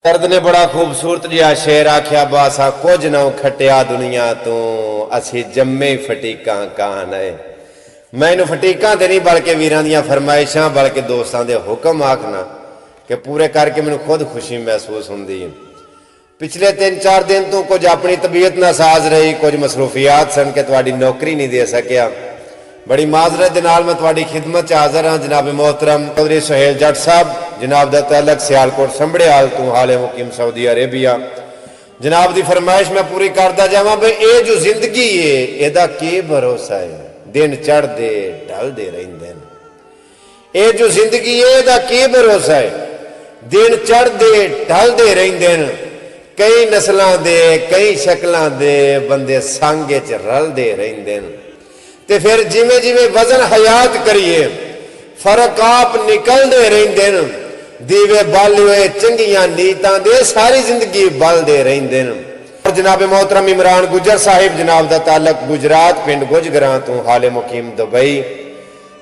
दर्द ने बड़ा खूबसूरत जिहा शेर आख्या बासा कुछ ना खटिया दुनिया तू असी जम्मे फटीका कहान है। मैनू फटीका ते नहीं बल्कि वीरां दियां फरमाइशां बल्कि दोस्तां दे हुक्म आखना कि पूरे करके मैनू खुद खुशी महसूस हुंदी है। पिछले 3-4 दिन तो कुछ अपनी तबीयत नासाज रही, कुछ मसरूफियात सन के तुहाडी नौकरी नहीं दे सकिया। बड़ी माजरत दे नाल मैं तुहाडी खिदमत हाज़र हाँ। जनाब मोहतरम चौधरी सुहेल जट साहब जनाब दा तअल्लुक सियालकोट संभड़ियाल तू हाले मुकीम सऊदी अरेबिया। जनाब दी फरमाइश मैं पूरी करदा जावां भाई ये जो जिंदगी है एदा की भरोसा है, दिन चढ़दे ढलदे रहिंदे ने। ये जो जिंदगी है एदा की भरोसा है, दिन चढ़दे ढलदे रहिंदे ने। कई नस्लां दे कई शक्लां दे बंदे संग च रलदे रहिंदे ने। ते फिर जिमें जिमें वजन हयात करिए फर्क आप निकलते रहिंदे न। दीवे बल हुए चंगियां नीतां दे सारी जिंदगी बलदे रहिंदे न। और जनाब मोहतरम इमरान गुजर साहिब जनाब दा ताल्लुक गुजरात पिंड गुजगरां तो हाले मुकीम दुबई।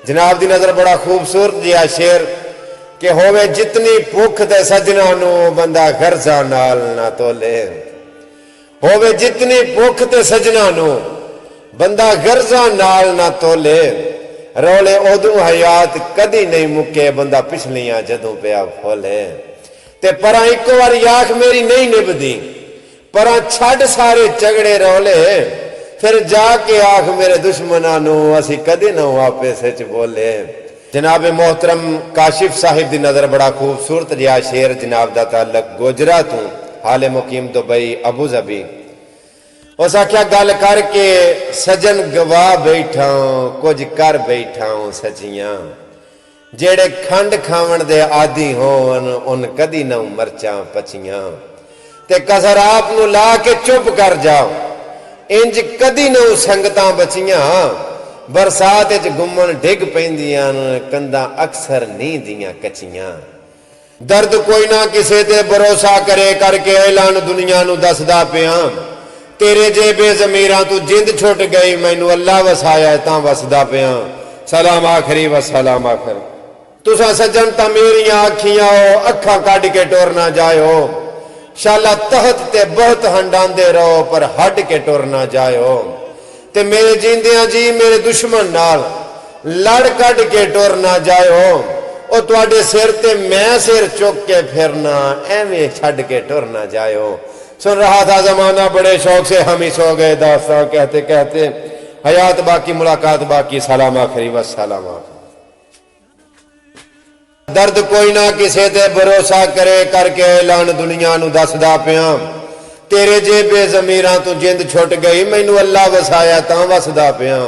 जनाब दी नजर बड़ा खूबसूरत जिहा शेर कि होवे जितनी भुख ते सजना नू बंदा गर्जा नाल ना तोले। होवे जितनी भुख ते सजना नू बंदा गर्जा नाल ना तोले। रौले उदू हयात कदी नहीं मुके बंदा पिछलियां जदों पिया फोले। ते परा एक बार आख मेरी नहीं निभदी, परा छड़ सारे झगड़े रौले। फिर जाके आख मेरे दुश्मनां नू असी कदी ना आपस विच बोले। जनाब मोहतरम काशिफ साहिब दी नजर बड़ा खूबसूरत जिहा शेर जनाब दा ताल्लुक गोजरा तू हाले मुकीम दुबई अबू धाबी। उस आख्या गल करके सजन गवा बैठा कुछ कर बैठा सचियां। जेड़े खंड खावन दे आदि होन उन कदी ना मरचा पचियां। ते कसर आप नू ला के चुप कर जाओ इंज कदी ना संगतां बचियां। बरसात च घुमन डिग पैंदियां कंधा अक्सर नींद दियां कचियां। दर्द कोई ना किसे ते भरोसा करे करके ऐलान दुनिया नू दसदा पिया। तेरे जे बेजमीरा तू जिंद छुट गई मैनू अल्लाह वसाया तां वसदा पिया। सलाम आखरी व सलाम आखर। तुसा सज्जन तां मेरियां अखियां हो अखा कड के टुर ना जायो। शाला तहत ते बहुत हंडांदे रहो पर हट के टुर ना जायो। ते मेरे जींदियां जी मेरे दुश्मन नाल लड़ कड के टुर ना जायो। ओ तुहाडे सिर ते मैं सिर चुक के फिरना एवें छड़ के टुर ना जायो। सुन रहा था जमाना बड़े शौक से हम ही सो गए दास्तां कहते कहते हयात बाकी मुलाकात बाकी सलाम आखरी व सलाम आखरी। दर्द कोई ना किसे ते भरोसा करे करके ऐलान दुनिया नू दसदा पिया। तेरे जे बेजमीरां तू जिंद छुट गई मैनू अल्लाह वसाया तां वसदा पिया।